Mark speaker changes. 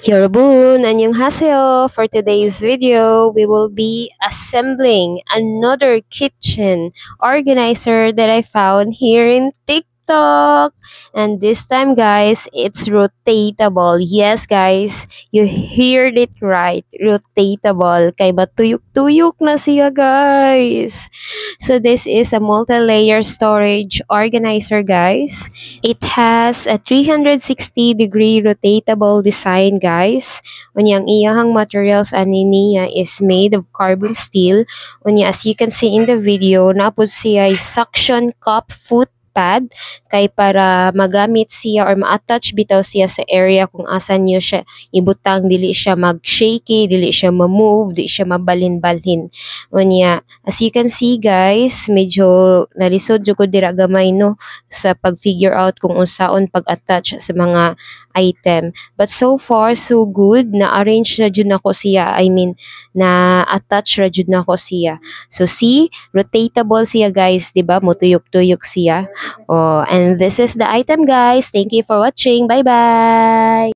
Speaker 1: Yorobun, annyeonghaseyo. For today's video, we will be assembling another kitchen organizer that I found here in TikTok. And this time, guys, it's rotatable. Yes, guys, you heard it right. Rotatable. Kay matuyok-tuyok na siya, guys. So this is a multi-layer storage organizer, guys. It has a 360-degree rotatable design, guys. Unyang iyahang materials ani niya is made of carbon steel. Unya, as you can see in the video, napod siya ay suction cup foot pad kay para magamit siya or ma-attach bitaw siya sa area kung asan niyo siya ibutang, dili siya mag-shaky, dili siya ma-move, dili siya mabalhin-balhin. Unya, as you can see, guys, medyo nalisod jud ko dira gamay no sa pag-figure out kung unsaon pag-attach sa mga item. But so far, so good. Na-arrange na jud nako siya. I mean, na-attach ra jud nako siya. So see, rotatable siya, guys. Diba? Mutuyok-tuyok siya. Oh, and this is the item, guys. Thank you for watching. Bye-bye!